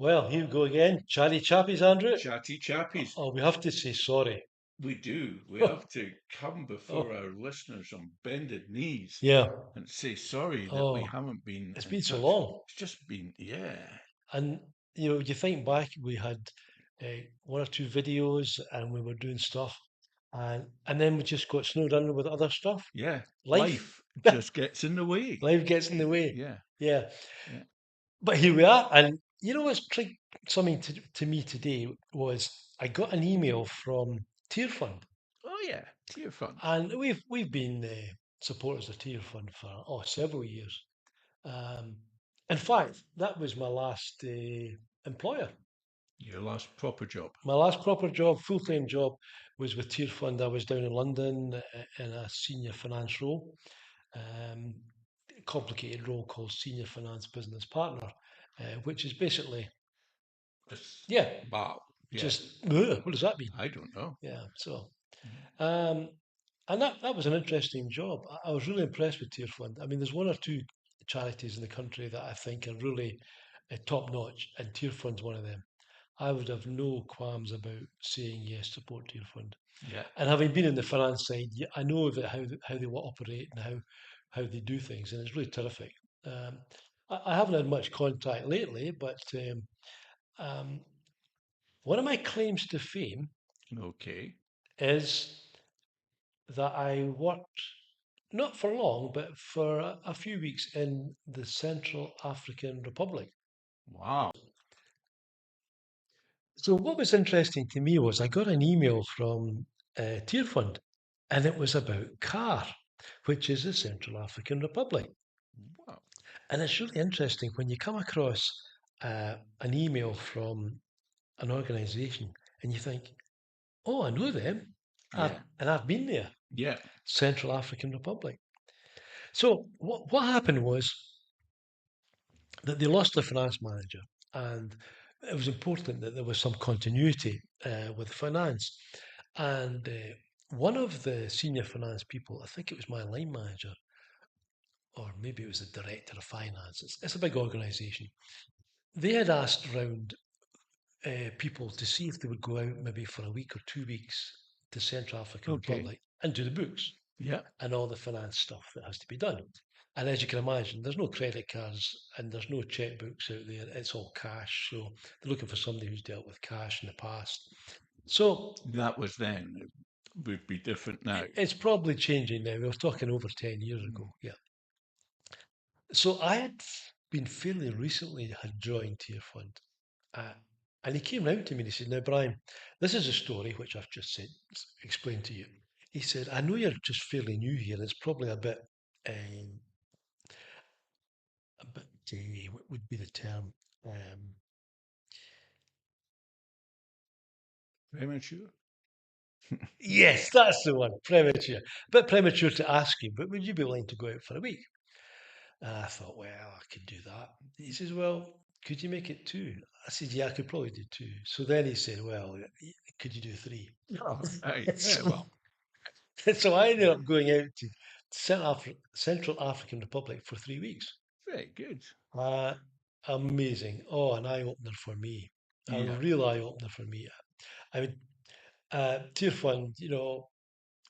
Well, here we go again. Chatty Chappies, Andrew. Chatty Chappies. Oh, we have to say sorry. We do. We have to come before Oh, our listeners on bended knees yeah. and say sorry that we Oh, haven't been it's in been so touch. long. It's just been, yeah. And, you think back, we had one or two videos and we were doing stuff. And then we just got snowed under with other stuff. Yeah. Life. Life just gets in the way. Life gets in the way. Yeah. Yeah. Yeah. But here we are. And you know what's something to me today was I got an email from Tier Fund. Oh, yeah. Tear fund. And we've been supporters of Tier Fund for several years. Um, in fact, that was my last employer. Your last proper job. My last proper job, full time job, was with Tier Fund. I was down in London in a senior finance role, um, complicated role called senior finance business partner, which is basically Just, yeah, wow. Yeah. just what does that mean? I don't know. Yeah, so um, and that was an interesting job. I was really impressed with Tier Fund. I mean, there's one or two charities in the country that I think are really top notch, and Tier Fund's one of them. I would have no qualms about saying yes, support Tier Fund. Yeah. And having been in the finance side, I know that how they operate and how they do things, and it's really terrific. Um, I haven't had much contact lately, but um, one of my claims to fame Okay. is that I worked not for long, but for a few weeks in the Central African Republic. Wow. So what was interesting to me was I got an email from Tier Fund, and it was about CAR, which is the Central African Republic. Wow. And it's really interesting when you come across an email from an organisation and you think, "Oh, I know them, Yeah. and I've been there." Yeah. Central African Republic. So what happened was that they lost their finance manager, and it was important that there was some continuity with finance. And one of the senior finance people, I think it was my line manager, or maybe it was the director of finance. It's a big organisation. They had asked around people to see if they would go out maybe for a week or 2 weeks to Central African Okay. Republic and do the books Yeah. and all the finance stuff that has to be done. And as you can imagine, there's no credit cards and there's no checkbooks out there. It's all cash. So they're looking for somebody who's dealt with cash in the past. So That was then. It would be different now. it's probably changing now. We were talking over 10 years Mm. ago. Yeah. So I had been fairly recently had joined Tier Fund. Uh, and he came round to me and he said, "Now, Brian, this is a story which I've just said, explained to you." He said, "I know you're just fairly new here. It's probably um, a bit, what would be the term? Um, Premature? yes, that's the one, premature. A bit premature to ask you, but would you be willing to go out for a week?" And I thought, well, I could do that. He says, "Well, could you make it two?" I said, "Yeah, I could probably do two." So then he said, "Well, could you do three?" Oh, right. Yeah, so, well, so I ended up going out to Central African Republic for 3 weeks. very good. Uh, Amazing. Oh, an eye opener for me. A Yeah. real eye opener for me. I mean, Tier Fund,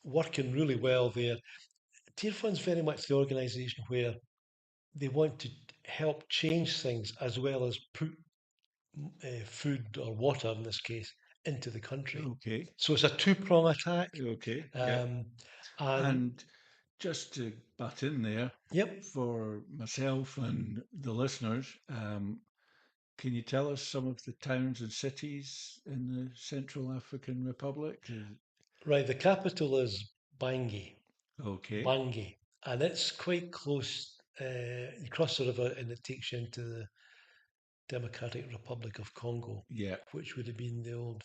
working really well there. Tier Fund's very much the organisation where they want to help change things as well as put food or water, in this case, into the country. Okay. So it's a two-prong attack. Okay. Yeah. Um, and And just to butt in there, yep, for myself and the listeners, can you tell us some of the towns and cities in the Central African Republic? right. The capital is Bangui, Okay. Bangui, and it's quite close. You cross the river and it takes you into the Democratic Republic of Congo, Yeah. which would have been the old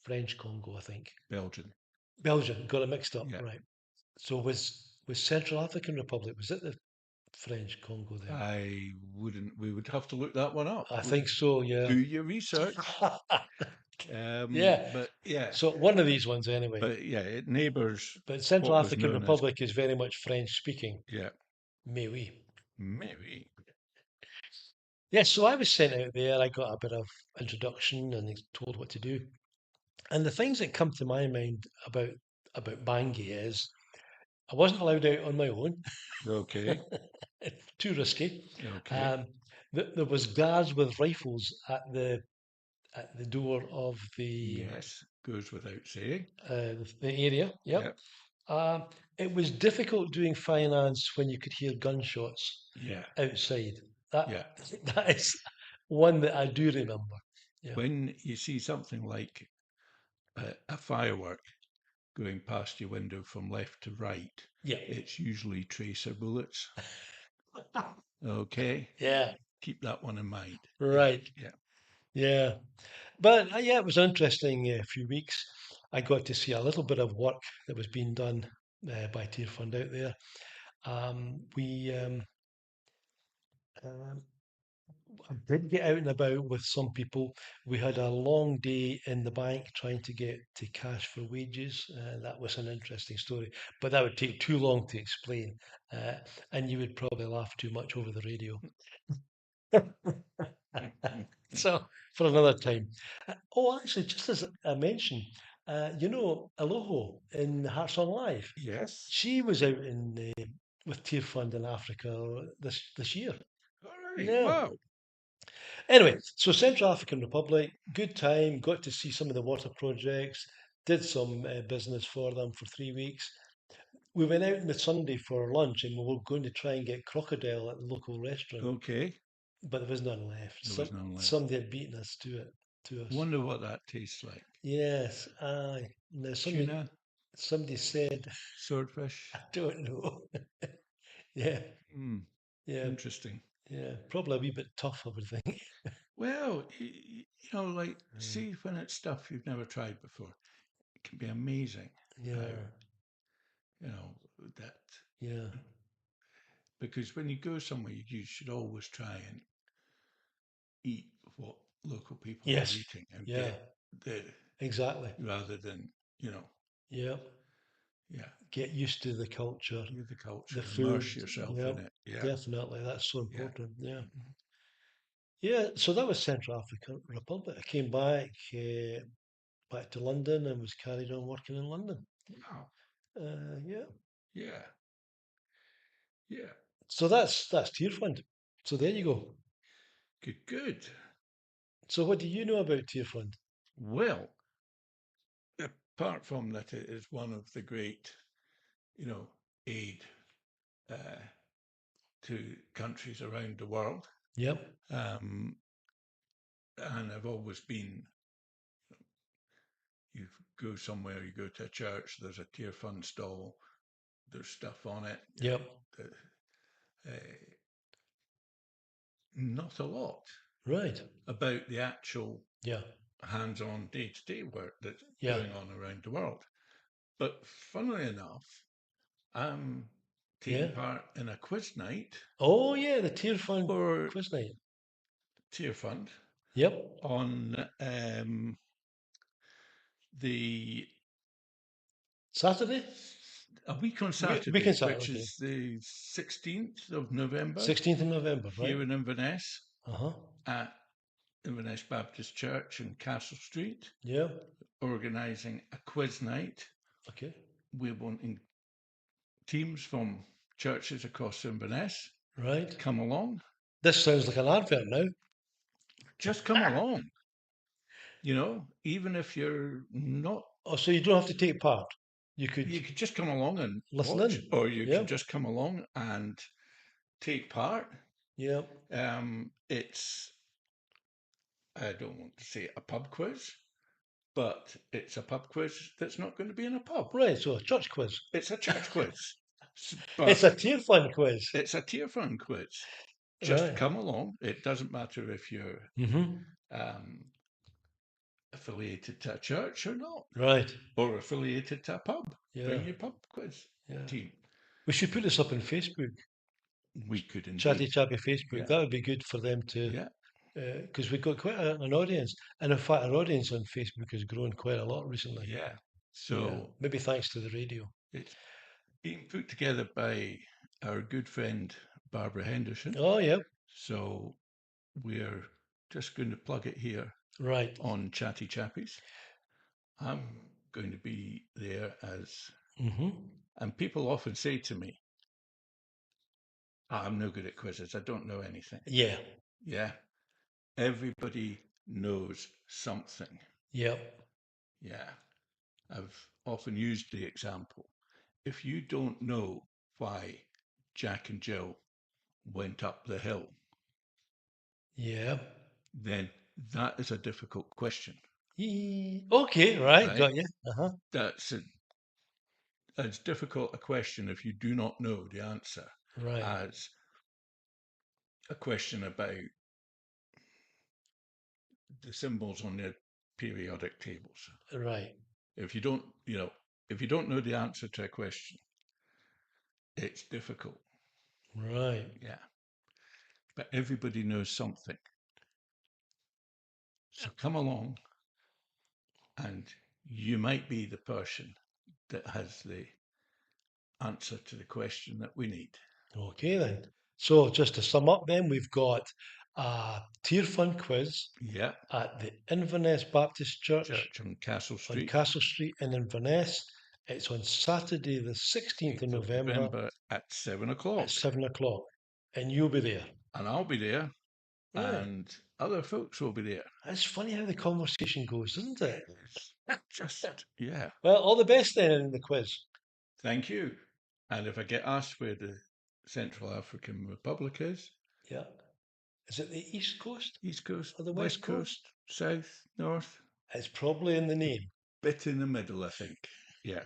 French Congo, I think. Belgium. Belgium, got it mixed up, Yeah. right. So was Central African Republic, was it the French Congo then? I wouldn't, we would have to look that one up. I Would think so, yeah. do your research. Yeah. But yeah, So one of these ones anyway. but yeah, it neighbours But Central what was African known as, Republic is very much French speaking. yeah, Mais oui. maybe. Yes, so I was sent out there. I got a bit of introduction and told what to do. And the things that come to my mind about Bangui is I wasn't allowed out on my own. Okay. Too risky. Okay. Um, there was guards with rifles at the door of Yes. Goes without saying. the area. Yep. Yep. Um, it was difficult doing finance when you could hear gunshots Yeah. outside. That Yeah. that is one that I do remember. Yeah. When you see something like a firework going past your window from left to right, Yeah. it's usually tracer bullets. Okay. Yeah. Keep that one in mind. Yeah. Right. Yeah. Yeah. But yeah, it was an interesting few weeks. I got to see a little bit of work that was being done by Tier Fund out there. We um, I did get out and about with some people. We had a long day in the bank trying to get to cash for wages. That was an interesting story, but that would take too long to explain, uh, and you would probably laugh too much over the radio. So for another time. Oh, actually, just as I mentioned, Aloho in Hearts on Live, Yes. she was out in with Tear Fund in Africa this year. All right. Yeah. Wow. Anyway, so Central African Republic, good time. Got to see some of the water projects. Did some business for them for 3 weeks. We went out on the Sunday for lunch, and we were going to try and get crocodile at the local restaurant, Okay. but there was none left. There was none left. Somebody had beaten us to it, to us. Wonder what that tastes like. Yes, aye. Now Tuna, somebody said, I swordfish. don't know. Yeah, Hmm. yeah, Interesting. yeah. Probably a wee bit tough, I would think. Well, like, Mm. see, when it's stuff you've never tried before, it can be amazing how, Yeah, that, yeah. because when you go somewhere, you should always try and eat what local people are Yes, eating and yeah, get the, exactly. rather than, Yeah. yeah, Get used to the culture, the culture, the food. immerse yourself Yeah, in it. Yeah. definitely. That's so Yeah. important. Yeah. Yeah, so that was Central African Republic. I came back to London and was carried on working in London. Wow. Yeah. Yeah. Yeah. So that's Tier Fund. So there you go. Good, good. So what do you know about Tier Fund? Well, apart from that, it is one of the great, you know, aid uh, to countries around the world. Yep. Um, and I've always been, you go somewhere, you go to a church, there's a Tear Fund stall, there's stuff on it, Yep. uh, not a lot Right. about the actual Yeah. hands-on day-to-day work that's Yeah. going on around the world. But funnily enough, I'm taking Yeah. part in a quiz night Oh yeah, the Tier Fund for quiz night. Tear Fund Yep. on the Saturday? a week on Weekend Saturday, Saturday, which okay. is the 16th of November 16th of November, right? here in Inverness Uh-huh. at Inverness Baptist Church in Castle Street, Yeah. organising a quiz night. Okay. We're wanting teams from churches across Inverness to Right. come along. This sounds like an advert now. Just come along, even if you're not, Oh, so you don't have to take part. You could you could just come along and listen watch, in. or you Yeah. could just come along and take part. Yeah. It's, I don't want to say a pub quiz, but it's a pub quiz that's not going to be in a pub. Right. So a church quiz. It's a church quiz, It's but a Tier Fund quiz. it's a Tear Fund quiz. Just Right. come along. It doesn't matter if you're Mm-hmm. um, affiliated to a church or not, Right. or affiliated to a pub. Yeah. Bring your pub quiz Yeah. team. We should put this up on Facebook. We could Chatty indeed. Chappie Facebook. Yeah, That would be good for them to, yeah, because we've got quite an audience. And in fact, our audience on Facebook has grown quite a lot recently. yeah. Yeah. So Maybe thanks to the radio. it's being put together by our good friend Barbara Henderson. Oh, yeah. So we're just going to plug it here Right. on Chatty Chappies. I'm going to be there as, Hmm. and people often say to me, I'm no good at quizzes. I don't know anything. Yeah. Yeah. Everybody knows something. Yep. Yeah. I've often used the example. If you don't know why Jack and Jill went up the hill, Yeah. then that is a difficult question, Okay. Right. right? Got you. Uh-huh. That's as difficult a question if you do not know the answer Right. as a question about the symbols on the periodic tables. Right. If you don't, if you don't know the answer to a question, it's difficult. Right. Yeah. But everybody knows something. So come along and you might be the person that has the answer to the question that we need. Okay then. So just to sum up then, we've got a tier fund quiz Yeah. at the Inverness Baptist Church Church on Castle on Street, Castle Street in Inverness. It's on Saturday, the 16th of 8th of November November at at £7. 7 o'clock. And you'll be there. And I'll be there, Right. and other folks will be there. It's funny how the conversation goes, isn't it? It's just, yeah. Well, all the best then in the quiz. Thank you. And if I get asked where the Central African Republic is, Yeah. Is it the East Coast East Coast, or the West West Coast? Coast, South, North, It's probably in the name. bit in the middle, I think. Yeah.